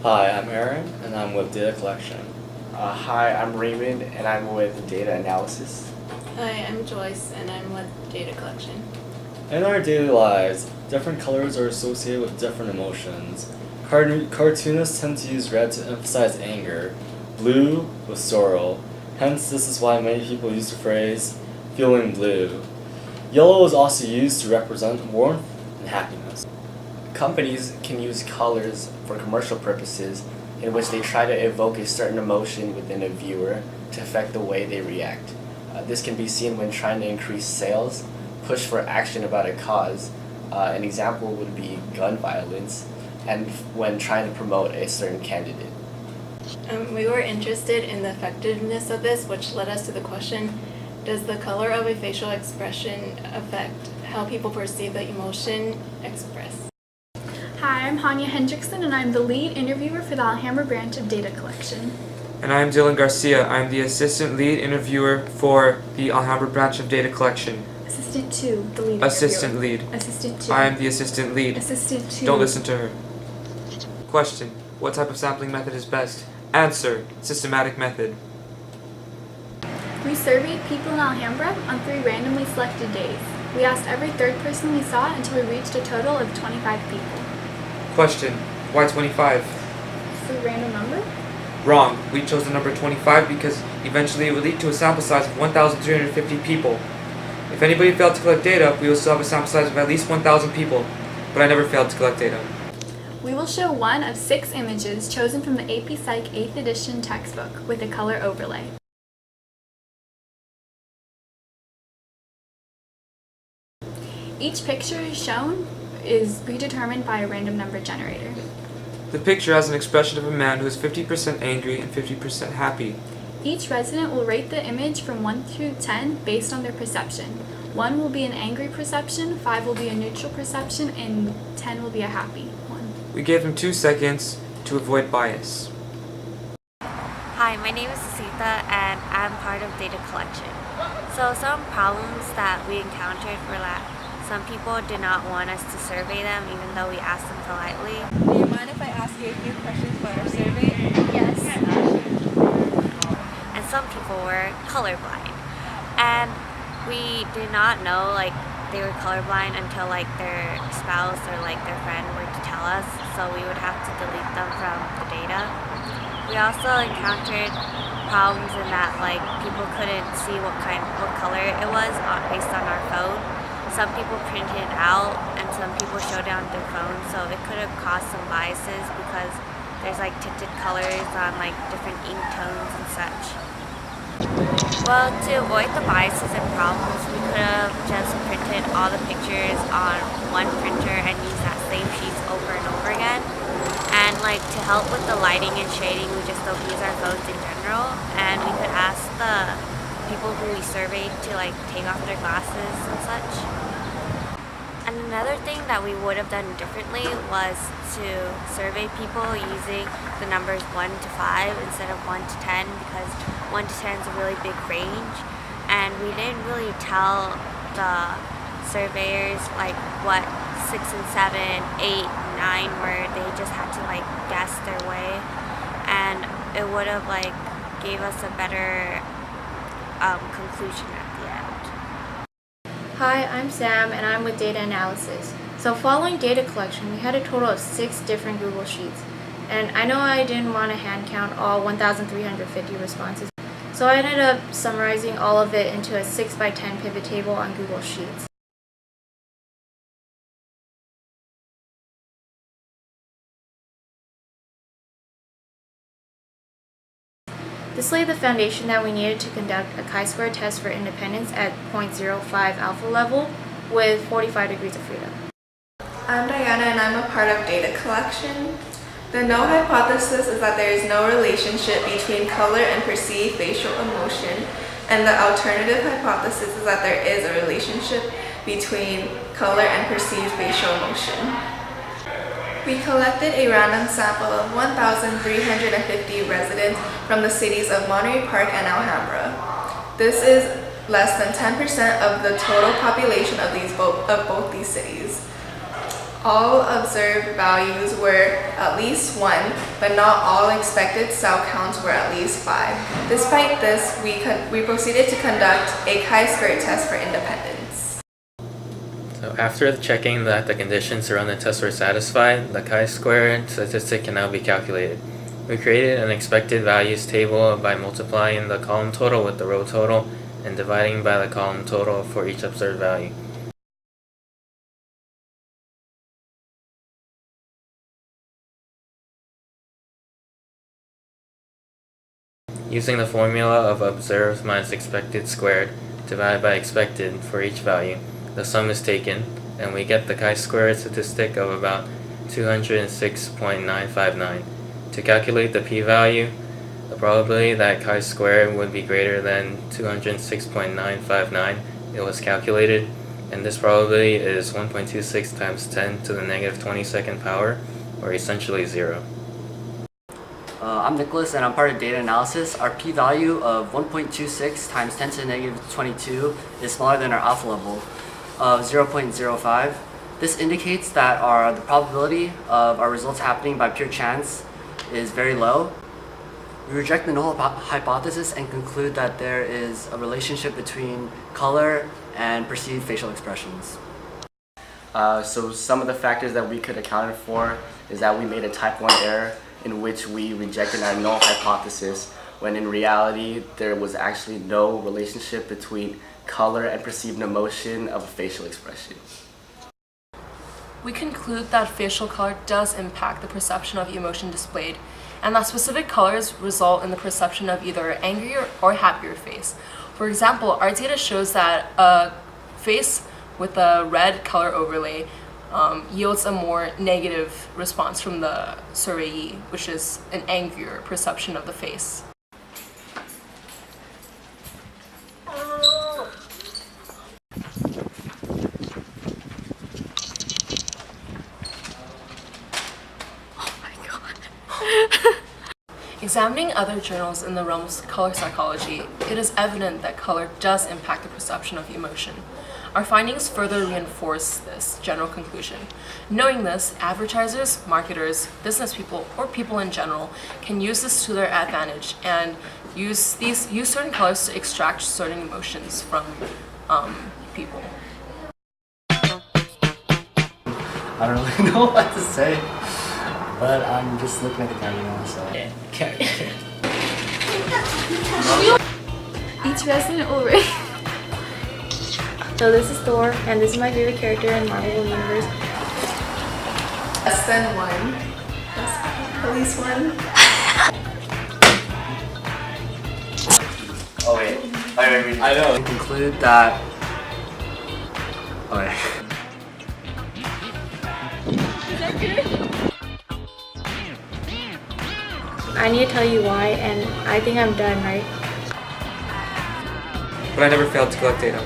Hi, I'm Aaron, and I'm with Data Collection. Hi, I'm Raymond, and I'm with Data Analysis. Hi, I'm Joyce, and I'm with Data Collection. In our daily lives, different colors are associated with different emotions. Cartoonists tend to use red to emphasize anger, blue with sorrow. Hence, this is why many people use the phrase, feeling blue. Yellow is also used to represent warmth and happiness. Companies can use colors for commercial purposes in which they try to evoke a certain emotion within a viewer to affect the way they react. This can be seen when trying to increase sales, push for action about a cause. An example would be gun violence, and when trying to promote a certain candidate. We were interested in the effectiveness of this, which led us to the question, does the color of a facial expression affect how people perceive the emotion expressed? Hi, I'm Hanya Hendrickson, and I'm the lead interviewer for the Alhambra branch of Data Collection. And I'm Dylan Garcia. I'm the assistant lead interviewer for the Alhambra branch of Data Collection. Assistant 2, the lead Assistant interviewer. lead. Assistant 2. I am the assistant lead. Assistant 2. Don't listen to her. Question: what type of sampling method is best? Answer: systematic method. We surveyed people in Alhambra on 3 randomly selected days. We asked every third person we saw until we reached a total of 25 people. Question: why 25? It's a random number? Wrong. We chose the number 25 because eventually it would lead to a sample size of 1,350 people. If anybody failed to collect data, we will still have a sample size of at least 1,000 people, but I never failed to collect data. We will show one of 6 images chosen from the AP Psych 8th edition textbook with a color overlay. Each picture shown is predetermined by a random number generator. The picture has an expression of a man who is 50% angry and 50% happy. Each resident will rate the image from 1 through 10 based on their perception. 1 will be an angry perception, 5 will be a neutral perception, and 10 will be a happy one. We gave them 2 seconds to avoid bias. Hi, my name is Sita and I'm part of Data Collection. So some problems that we encountered were that some people did not want us to survey them even though we asked them politely. Do you mind if I ask you a few questions about our survey? Yes. And some people were colorblind. And we did not know they were colorblind until their spouse or their friend were to tell us, so we would have to delete them from the data. We also encountered problems in that people couldn't see what color it was based on our phone. Some people printed it out and some people showed it on their phone, so it could have caused some biases because there's tinted colors on different ink tones and such. Well, to avoid the biases and problems, we could have just printed all the pictures on one printer and used that same sheets over and over again. And to help with the lighting and shading, we just don't use our phones in general, and we could ask the people who we surveyed to take off their glasses and such. And another thing that we would have done differently was to survey people using the numbers 1 to 5 instead of 1 to 10, because 1 to 10 is a really big range, and we didn't really tell the surveyors what 6 and 7, 8, 9 were. They just had to guess their way, and it would have gave us a better conclusion at the end. Hi, I'm Sam and I'm with Data Analysis. So following data collection, we had a total of 6 different Google Sheets. And I know I didn't want to hand count all 1,350 responses. So I ended up summarizing all of it into a 6x10 pivot table on Google Sheets. This laid the foundation that we needed to conduct a chi-square test for independence at 0.05 alpha level with 45 degrees of freedom. I'm Diana and I'm a part of Data Collection. The no hypothesis is that there is no relationship between color and perceived facial emotion, and the alternative hypothesis is that there is a relationship between color and perceived facial emotion. We collected a random sample of 1,350 residents from the cities of Monterey Park and Alhambra. This is less than 10% of the total population of both these cities. All observed values were at least 1, but not all expected cell counts were at least 5. Despite this, we proceeded to conduct a chi-square test for independence. So after checking that the conditions around the test were satisfied, the chi-square statistic can now be calculated. We created an expected values table by multiplying the column total with the row total and dividing by the column total for each observed value. Using the formula of observed minus expected squared divided by expected for each value, the sum is taken, and we get the chi-squared statistic of about 206.959. To calculate the p-value, the probability that chi-squared would be greater than 206.959, it was calculated, and this probability is 1.26 times 10 to the negative 22nd power, or essentially 0. I'm Nicholas and I'm part of data analysis. Our p-value of 1.26 times 10 to the negative 22 is smaller than our alpha level of 0.05. This indicates that the probability of our results happening by pure chance is very low. We reject the null hypothesis and conclude that there is a relationship between color and perceived facial expressions. So some of the factors that we could account for is that we made a type 1 error in which we rejected our null hypothesis, when in reality there was actually no relationship between color and perceived emotion of a facial expression. We conclude that facial color does impact the perception of emotion displayed, and that specific colors result in the perception of either an angrier or happier face. For example, our data shows that a face with a red color overlay yields a more negative response from the surveyee, which is an angrier perception of the face. Examining other journals in the realm of color psychology, it is evident that color does impact the perception of emotion. Our findings further reinforce this general conclusion. Knowing this, advertisers, marketers, business people, or people in general can use this to their advantage and use certain colors to extract certain emotions from people. I don't really know what to say, but I'm just looking at the camera now, so. Each resident will rate. So this is Thor, and this is my favorite character in Marvel Universe. Less than 1. At least 1. Oh wait. I know. We conclude that. Okay. I need to tell you why, and I think I'm done, right? But I never failed to collect data.